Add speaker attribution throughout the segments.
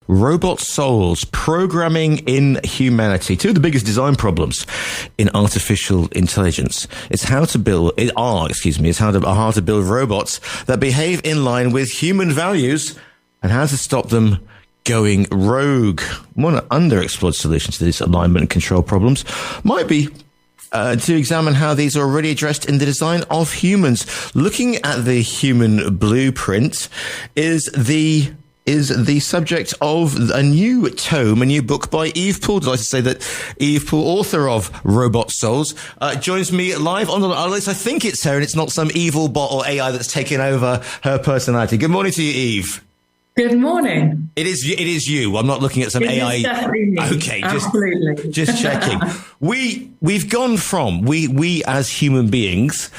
Speaker 1: Robot souls, programming in humanity. Two of the biggest design problems in artificial intelligence. It's how to build robots that behave in line with human values and how to stop them going rogue. One underexplored solution to these alignment and control problems might be to examine how these are already addressed in the design of humans. Looking at the human blueprint is the subject of a new tome, a new book by Eve Poole. I'd like to say that Eve Poole, author of Robot Souls, joins me live on the line. At least I think it's her and it's not some evil bot or AI that's taken over her personality. Good morning to you, Eve.
Speaker 2: Good morning.
Speaker 1: It is you. I'm not looking at some AI.
Speaker 2: Definitely me.
Speaker 1: Okay,
Speaker 2: absolutely.
Speaker 1: Just checking. We've gone from we as human beings,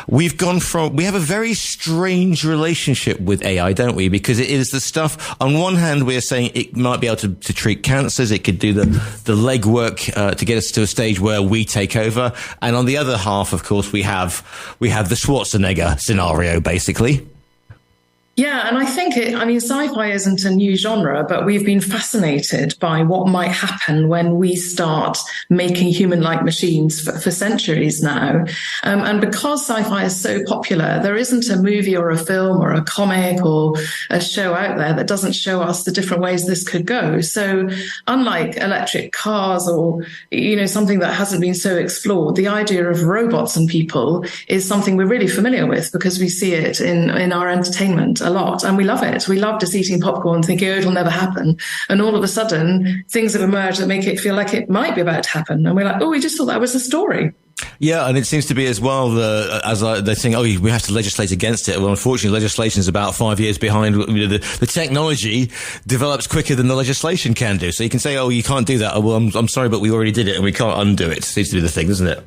Speaker 1: we have a very strange relationship with AI, don't we? Because it is the stuff. On one hand, we're saying it might be able to treat cancers. It could do the legwork to get us to a stage where we take over. And on the other half, of course, we have the Schwarzenegger scenario, basically.
Speaker 2: Yeah, and I think sci-fi isn't a new genre, but we've been fascinated by what might happen when we start making human-like machines for centuries now. And because sci-fi is so popular, there isn't a movie or a film or a comic or a show out there that doesn't show us the different ways this could go. So unlike electric cars or, something that hasn't been so explored, the idea of robots and people is something we're really familiar with because we see it in our entertainment a lot, and we love it. We love just eating popcorn thinking, it'll never happen. And all of a sudden, things have emerged that make it feel like it might be about to happen. And we're like, we just thought that was a story.
Speaker 1: Yeah, and it seems to be as well, they're saying, we have to legislate against it. Well, unfortunately, legislation is about 5 years behind. The technology develops quicker than the legislation can do. So you can say, you can't do that. Well, I'm sorry, but we already did it and we can't undo it. Seems to be the thing, doesn't it?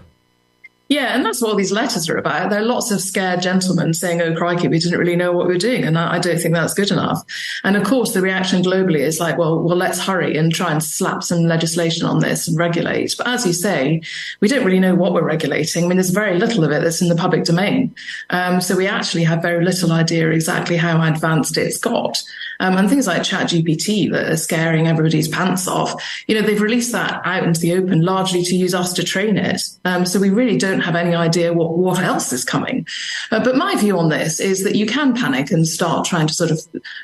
Speaker 2: Yeah, and that's what all these letters are about. There are lots of scared gentlemen saying, oh, crikey, we didn't really know what we were doing. And I don't think that's good enough. And of course, the reaction globally is like, well, let's hurry and try and slap some legislation on this and regulate. But as you say, we don't really know what we're regulating. I mean, there's very little of it that's in the public domain. So we actually have very little idea exactly how advanced it's got. And things like ChatGPT that are scaring everybody's pants off, they've released that out into the open largely to use us to train it. So we really don't have any idea what else is coming. But my view on this is that you can panic and start trying to sort of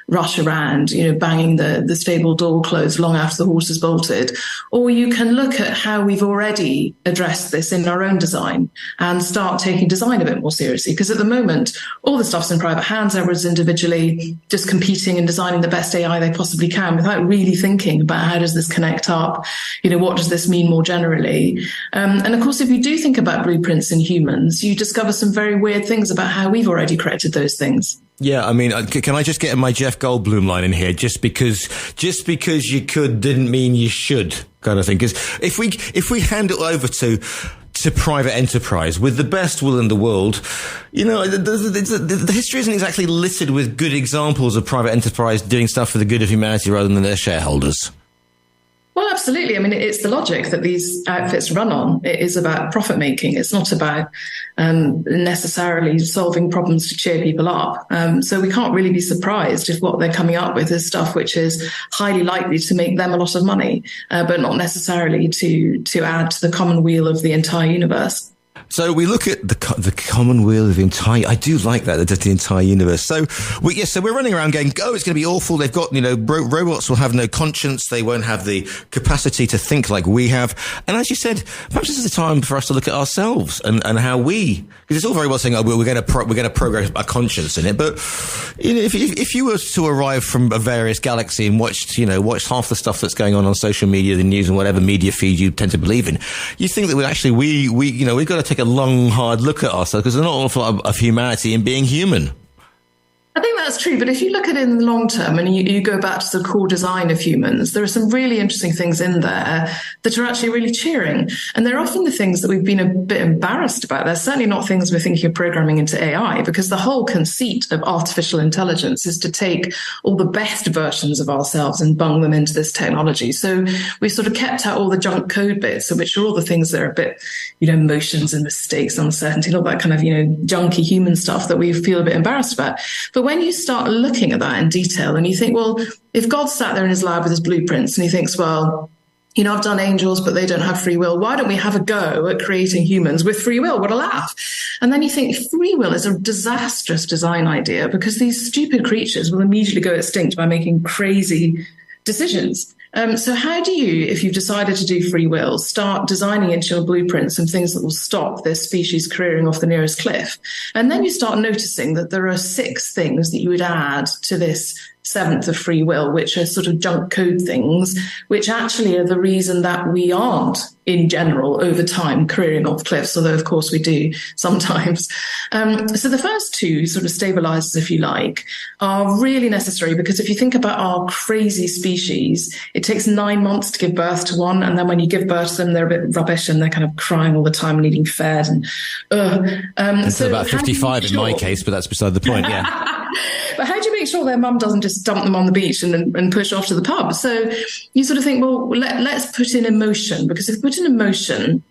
Speaker 2: rush around, banging the stable door closed long after the horse is bolted. Or you can look at how we've already addressed this in our own design and start taking design a bit more seriously. Because at the moment, all the stuff's in private hands, everyone's individually just competing and designing the best AI they possibly can without really thinking about how does this connect up? What does this mean more generally? And of course, if you do think about blueprints in humans, you discover some very weird things about how we've already created those things.
Speaker 1: Yeah, I mean, can I just get my Jeff Goldblum line in here? Just because you could didn't mean you should, kind of thing. Because if we hand it over to private enterprise with the best will in the world, the history isn't exactly littered with good examples of private enterprise doing stuff for the good of humanity rather than their shareholders.
Speaker 2: Well, absolutely. I mean, it's the logic that these outfits run on. It is about profit making. It's not about necessarily solving problems to cheer people up. So we can't really be surprised if what they're coming up with is stuff which is highly likely to make them a lot of money, but not necessarily to add to the common weal of the entire universe.
Speaker 1: So we look at the common wheel of the entire. I do like that. The entire universe. So we're running around going, it's going to be awful. They've got robots will have no conscience. They won't have the capacity to think like we have. And as you said, perhaps this is the time for us to look at ourselves and how we. Because it's all very well saying, we're going to program a conscience in it. But if you were to arrive from a various galaxy and watched half the stuff that's going on social media, the news, and whatever media feed you tend to believe in, you think that we've got to take a long, hard look at ourselves because there's not an awful lot of humanity in being human.
Speaker 2: I think that's true, but if you look at it in the long term and you go back to the core design of humans, there are some really interesting things in there that are actually really cheering. And they're often the things that we've been a bit embarrassed about. They're certainly not things we're thinking of programming into AI, because the whole conceit of artificial intelligence is to take all the best versions of ourselves and bung them into this technology. So we sort of kept out all the junk code bits, which are all the things that are a bit, motions and mistakes, uncertainty, and all that kind of, junky human stuff that we feel a bit embarrassed about. But when you start looking at that in detail and you think, well, if God sat there in his lab with his blueprints and he thinks, well, I've done angels, but they don't have free will. Why don't we have a go at creating humans with free will? What a laugh. And then you think free will is a disastrous design idea because these stupid creatures will immediately go extinct by making crazy decisions. So how do you, if you've decided to do free will, start designing into your blueprint some things that will stop this species careering off the nearest cliff? And then you start noticing that there are 6 things that you would add to this 7th of free will, which are sort of junk code things, which actually are the reason that we aren't, in general, over time, careering off cliffs, although, of course, we do sometimes. So the first 2 sort of stabilizers, if you like, are really necessary because if you think about our crazy species, it takes 9 months to give birth to one. And then when you give birth to them, they're a bit rubbish and they're kind of crying all the time and needing fed.
Speaker 1: Until so about 55 in my case, but that's beside the point, yeah.
Speaker 2: But how do you make sure their mum doesn't just dump them on the beach and push off to the pub? So you sort of think, well, let's put in emotion, because if we put in emotion,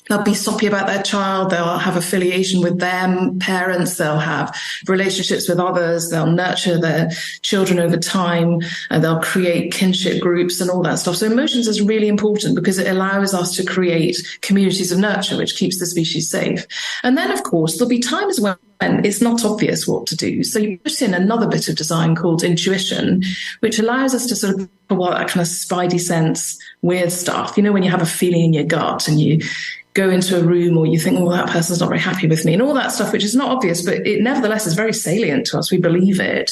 Speaker 2: they'll be soppy about their child, they'll have affiliation with their parents, they'll have relationships with others, they'll nurture their children over time, and they'll create kinship groups and all that stuff. So emotions is really important because it allows us to create communities of nurture, which keeps the species safe. And then, of course, there'll be times when it's not obvious what to do. So you put in another bit of design called intuition, which allows us to sort of pull out that kind of spidey sense, weird stuff. You know, when you have a feeling in your gut and you go into a room or you think, oh, that person's not very happy with me and all that stuff, which is not obvious, but it nevertheless is very salient to us. We believe it.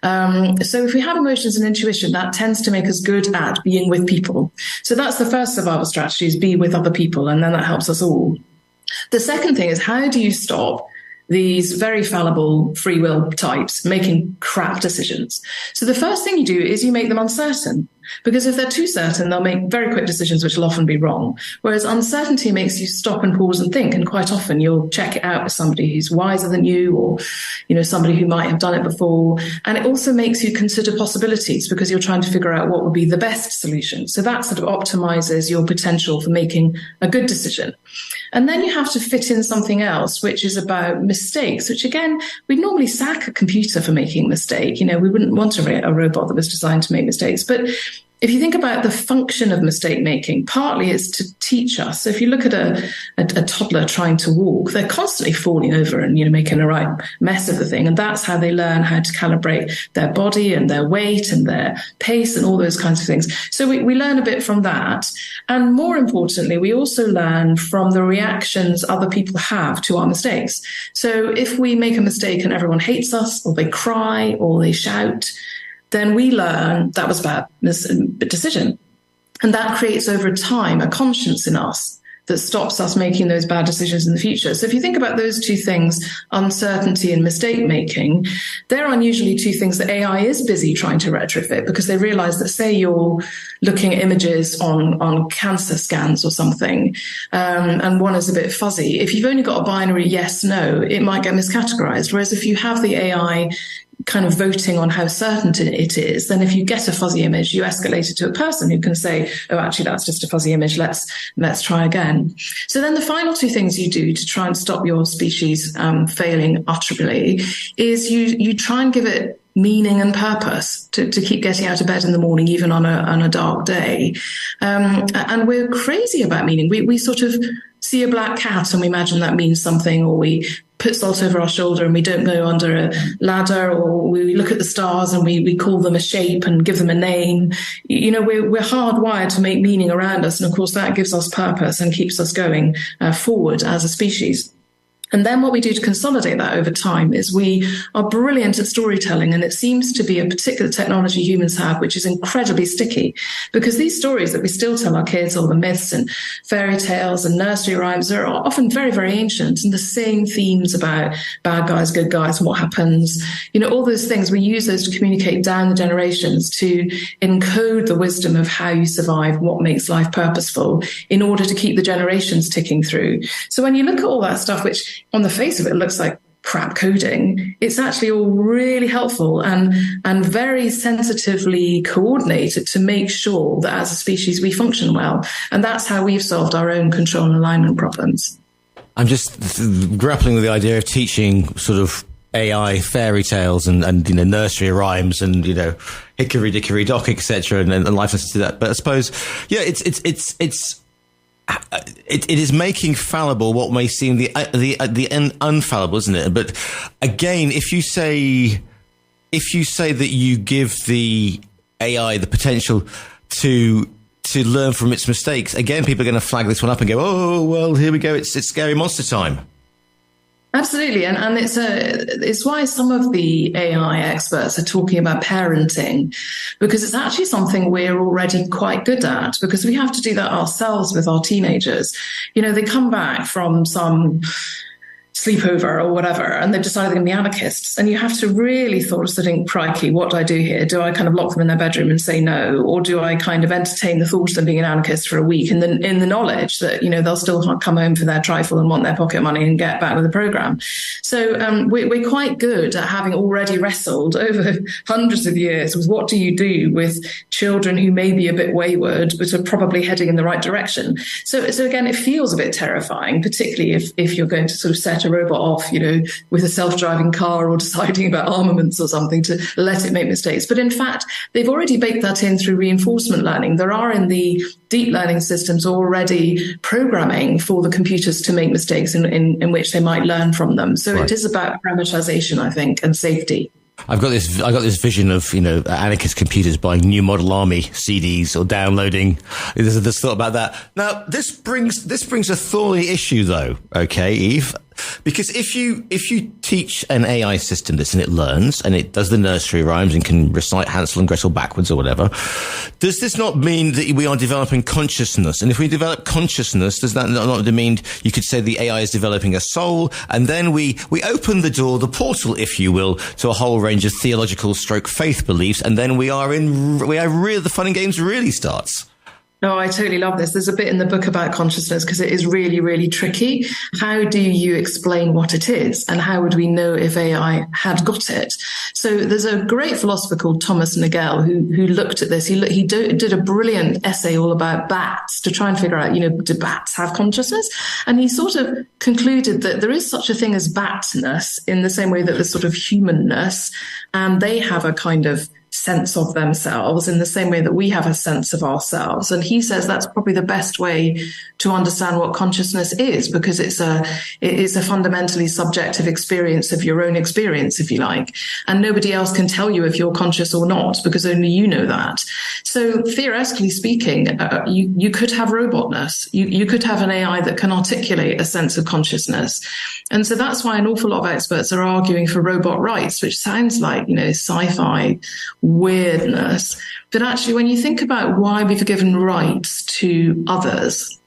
Speaker 2: So if we have emotions and intuition, that tends to make us good at being with people. So that's the first survival strategy, is be with other people. And then that helps us all. The second thing is, how do you stop these very fallible free will types making crap decisions? So the first thing you do is you make them uncertain, because if they're too certain, they'll make very quick decisions, which will often be wrong. Whereas uncertainty makes you stop and pause and think. And quite often you'll check it out with somebody who's wiser than you, or, somebody who might have done it before. And it also makes you consider possibilities because you're trying to figure out what would be the best solution. So that sort of optimizes your potential for making a good decision. And then you have to fit in something else, which is about mistakes, which again, we'd normally sack a computer for making a mistake. We wouldn't want a robot that was designed to make mistakes. But if you think about the function of mistake making, partly it's to teach us. So if you look at a toddler trying to walk, they're constantly falling over and making a right mess of the thing. And that's how they learn how to calibrate their body and their weight and their pace and all those kinds of things. So we learn a bit from that. And more importantly, we also learn from the reactions other people have to our mistakes. So if we make a mistake and everyone hates us, or they cry, or they shout, then we learn that was a bad decision. And that creates over time a conscience in us that stops us making those bad decisions in the future. So if you think about those 2 things, uncertainty and mistake making, they're unusually 2 things that AI is busy trying to retrofit, because they realize that, say you're looking at images on cancer scans or something, and one is a bit fuzzy. If you've only got a binary yes, no, it might get miscategorized. Whereas if you have the AI kind of voting on how certain it is, then if you get a fuzzy image, you escalate it to a person who can say, oh, actually, that's just a fuzzy image. Let's try again. So then the final 2 things you do to try and stop your species failing utterly is you try and give it meaning and purpose to keep getting out of bed in the morning, even on a dark day. And we're crazy about meaning. We sort of see a black cat and we imagine that means something, or we put salt over our shoulder and we don't go under a ladder, or we look at the stars and we call them a shape and give them a name. We're hardwired to make meaning around us. And of course, that gives us purpose and keeps us going forward as a species. And then what we do to consolidate that over time is we are brilliant at storytelling. And it seems to be a particular technology humans have, which is incredibly sticky, because these stories that we still tell our kids, all the myths and fairy tales and nursery rhymes, are often very, very ancient, and the same themes about bad guys, good guys, and what happens, all those things. We use those to communicate down the generations to encode the wisdom of how you survive, what makes life purposeful, in order to keep the generations ticking through. So when you look at all that stuff, which on the face of it looks like crap coding, it's actually all really helpful and very sensitively coordinated to make sure that as a species we function well. And that's how we've solved our own control and alignment problems.
Speaker 1: I'm just grappling with the idea of teaching sort of AI fairy tales and nursery rhymes and hickory dickory dock, etc. and life lessons to that. But I suppose it is making fallible what may seem the unfallible, isn't it? But again, if you say that you give the AI the potential to learn from its mistakes, again, people are going to flag this one up and go, oh, well, here we go. It's scary monster time.
Speaker 2: Absolutely. And it's why some of the AI experts are talking about parenting, because it's actually something we're already quite good at, because we have to do that ourselves with our teenagers. They come back from some sleepover or whatever, and they've decided they're going to be anarchists. And you have to really sort of think, crikey, what do I do here? Do I kind of lock them in their bedroom and say no? Or do I kind of entertain the thought of them being an anarchist for a week and then in the knowledge that, they'll still come home for their trifle and want their pocket money and get back with the program? So we're quite good at having already wrestled over hundreds of years with what do you do with children who may be a bit wayward but are probably heading in the right direction. So again, it feels a bit terrifying, particularly if you're going to sort of set a robot off, with a self-driving car or deciding about armaments or something to let it make mistakes. But in fact, they've already baked that in through reinforcement learning. There are in the deep learning systems already programming for the computers to make mistakes in which they might learn from them. So It is about parameterization, I think, and safety.
Speaker 1: I got this vision of, anarchist computers buying New Model Army CDs or downloading. There's this thought about that. Now, this brings a thorny issue though. Okay, Eve. Because if you teach an AI system this and it learns and it does the nursery rhymes and can recite Hansel and Gretel backwards or whatever, does this not mean that we are developing consciousness? And if we develop consciousness, does that not mean you could say the AI is developing a soul? And then we open the door, the portal, if you will, to a whole range of theological stroke faith beliefs, and then the fun and games really starts.
Speaker 2: Oh, I totally love this. There's a bit in the book about consciousness because it is really, really tricky. How do you explain what it is? And how would we know if AI had got it? So there's a great philosopher called Thomas Nagel who looked at this. He did a brilliant essay all about bats to try and figure out, do bats have consciousness? And he sort of concluded that there is such a thing as batness in the same way that there's sort of humanness, and they have a kind of sense of themselves in the same way that we have a sense of ourselves. And he says that's probably the best way to understand what consciousness is, because it is a fundamentally subjective experience of your own experience, if you like. And nobody else can tell you if you're conscious or not, because only you know that. So theoretically speaking, you could have robotness. You could have an AI that can articulate a sense of consciousness. And so that's why an awful lot of experts are arguing for robot rights, which sounds like, sci-fi weirdness. But actually, when you think about why we've given rights to others,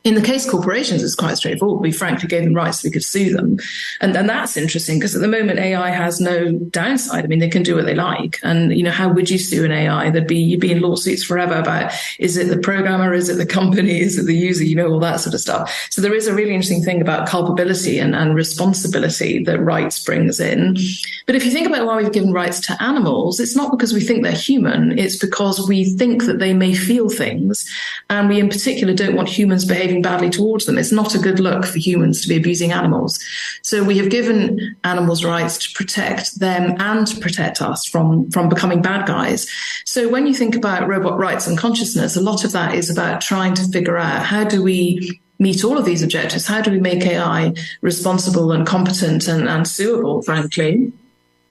Speaker 2: in the case of corporations, it's quite straightforward. We frankly gave them rights so we could sue them. And that's interesting because at the moment, AI has no downside. I mean, they can do what they like. And, how would you sue an AI? You'd be in lawsuits forever about, is it the programmer? Is it the company? Is it the user? All that sort of stuff. So there is a really interesting thing about culpability and responsibility that rights brings in. But if you think about why we've given rights to animals, it's not because we think they're human. It's because we think that they may feel things. And we in particular don't want humans behaving badly towards them. It's not a good look for humans to be abusing animals. So we have given animals rights to protect them and to protect us from becoming bad guys. So when you think about robot rights and consciousness, a lot of that is about trying to figure out how do we meet all of these objectives? How do we make AI responsible and competent and suable, frankly?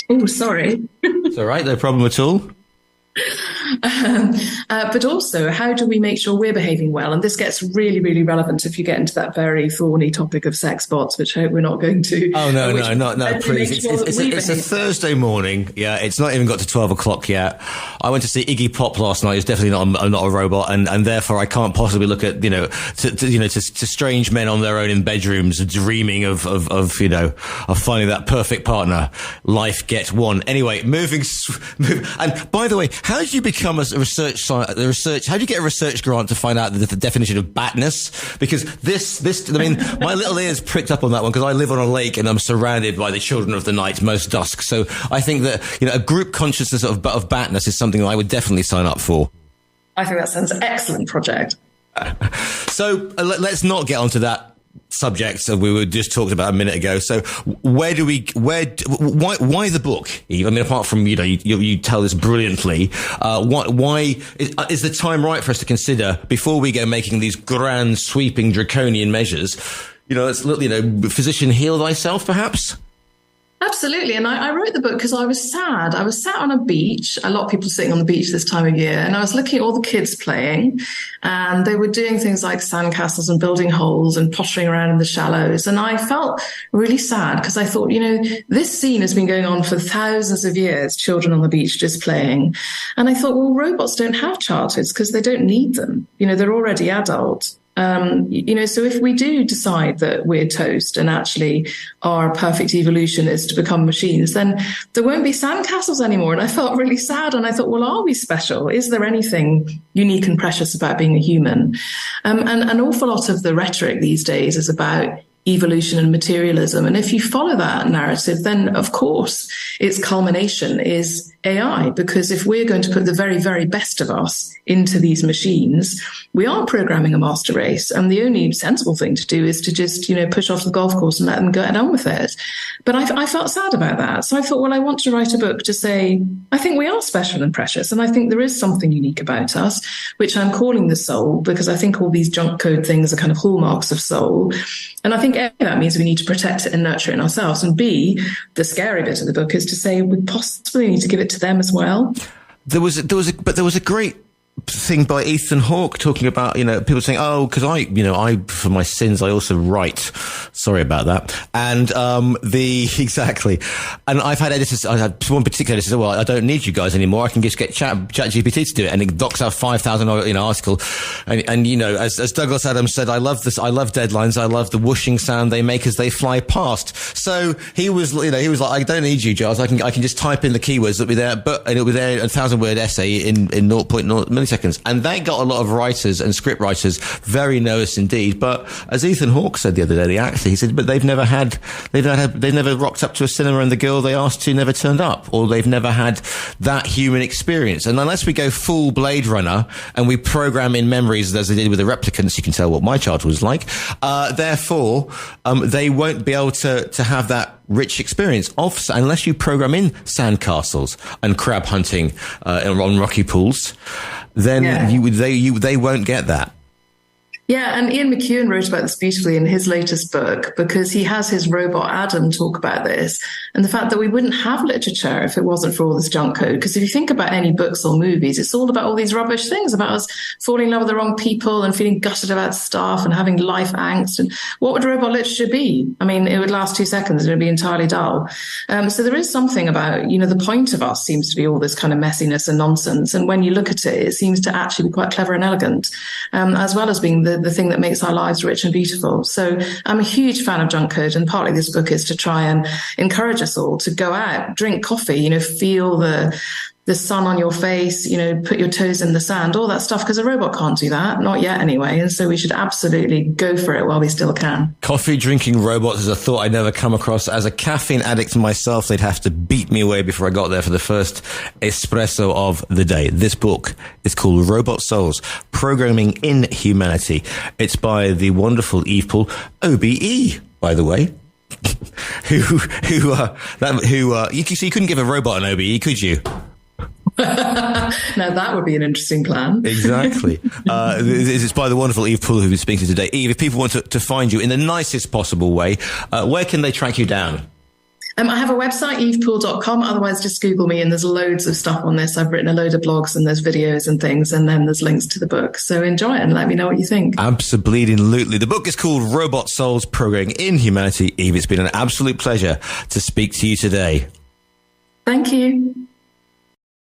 Speaker 2: Oh, sorry.
Speaker 1: It's all right. No problem at all.
Speaker 2: But also, how do we make sure we're behaving well? And this gets really, really relevant if you get into that very thorny topic of sex bots, which I hope we're not going to.
Speaker 1: Oh, no, please. It's a Thursday morning. Yeah, it's not even got to 12 o'clock yet. I went to see Iggy Pop last night. He's definitely not a robot. And therefore, I can't possibly look at, to strange men on their own in bedrooms dreaming of finding that perfect partner. Life get one. Anyway, and by the way, how did you become a research? How do you get a research grant to find out the definition of batness? Because my little ears pricked up on that one because I live on a lake and I'm surrounded by the children of the night most dusk. So I think that a group consciousness of batness is something that I would definitely sign up for.
Speaker 2: I think that sounds an excellent project.
Speaker 1: So let's not get onto that subjects that we were just talked about a minute ago. So why the book, Eve? I mean, apart from, you tell this brilliantly, why is the time right for us to consider, before we go making these grand, sweeping, draconian measures, let's look, physician, heal thyself, perhaps?
Speaker 2: Absolutely. And I wrote the book because I was sad. I was sat on a beach, a lot of people sitting on the beach this time of year, and I was looking at all the kids playing, and they were doing things like sandcastles and building holes and pottering around in the shallows. And I felt really sad because I thought, this scene has been going on for thousands of years, children on the beach just playing. And I thought, well, robots don't have childhoods because they don't need them. They're already adult. So if we do decide that we're toast and actually our perfect evolution is to become machines, then there won't be sandcastles anymore. And I felt really sad. And I thought, well, are we special? Is there anything unique and precious about being a human? And an awful lot of the rhetoric these days is about evolution and materialism. And if you follow that narrative, then of course its culmination is AI, because if we're going to put the very, very best of us into these machines, we are programming a master race. And the only sensible thing to do is to just, push off the golf course and let them get on with it. But I felt sad about that. So I thought, well, I want to write a book to say, I think we are special and precious. And I think there is something unique about us, which I'm calling the soul, because I think all these junk code things are kind of hallmarks of soul. And I think A, that means we need to protect it and nurture it in ourselves. And B, the scary bit of the book is to say we possibly need to give it to them as well.
Speaker 1: There was a great thing by Ethan Hawke talking about, people saying, oh, because I, for my sins, I also write. Sorry about that. And, exactly. And I've had editors, I had one particular editor say, well, I don't need you guys anymore. I can just get ChatGPT to do it. And it docks out 5,000, article. And, as Douglas Adams said, I love this. I love deadlines. I love the whooshing sound they make as they fly past. So he was like, I don't need you, Giles. I can just type in the keywords that'll be there, and it'll be there, a 1,000-word essay in 0.0 milliseconds. And they got a lot of writers and script writers very nervous indeed. But as Ethan Hawke said the other day, the actor, he said, but they've never rocked up to a cinema and the girl they asked to never turned up, or they've never had that human experience. And unless we go full Blade Runner and we program in memories as they did with the replicants, you can tell what my childhood was like. Therefore, they won't be able to have that rich experience unless you program in sandcastles and crab hunting on rocky pools. Then they won't get that.
Speaker 2: Yeah, and Ian McEwan wrote about this beautifully in his latest book, because he has his robot Adam talk about this and the fact that we wouldn't have literature if it wasn't for all this junk code. Because if you think about any books or movies, it's all about all these rubbish things, about us falling in love with the wrong people and feeling gutted about stuff and having life angst. And what would robot literature be? I mean, it would last 2 seconds and it would be entirely dull. So there is something about, the point of us seems to be all this kind of messiness and nonsense. And when you look at it, it seems to actually be quite clever and elegant, as well as being the thing that makes our lives rich and beautiful. So I'm a huge fan of junk code, and partly this book is to try and encourage us all to go out, drink coffee, feel the sun on your face, put your toes in the sand, all that stuff, because a robot can't do that, not yet anyway. And so we should absolutely go for it while we still can. Coffee drinking robots is a thought I'd never come across. As a caffeine addict myself, they'd have to beat me away before I got there for the first espresso of the day. This book is called Robot Souls, Programming in Humanity. It's by the wonderful Eve Poole, OBE, by the way. So you couldn't give a robot an OBE, could you? Now that would be an interesting plan. Exactly. It's by the wonderful Eve Poole who we're speaking to today. Eve, if people want to find you in the nicest possible way, where can they track you down? I have a website, evepoole.com. Otherwise, just Google me, and there's loads of stuff on this. I've written a load of blogs, and there's videos and things, and then there's links to the book. So enjoy it and let me know what you think. Absolutely. The book is called Robot Souls, Programming in Humanity. Eve, it's been an absolute pleasure to speak to you today. Thank you.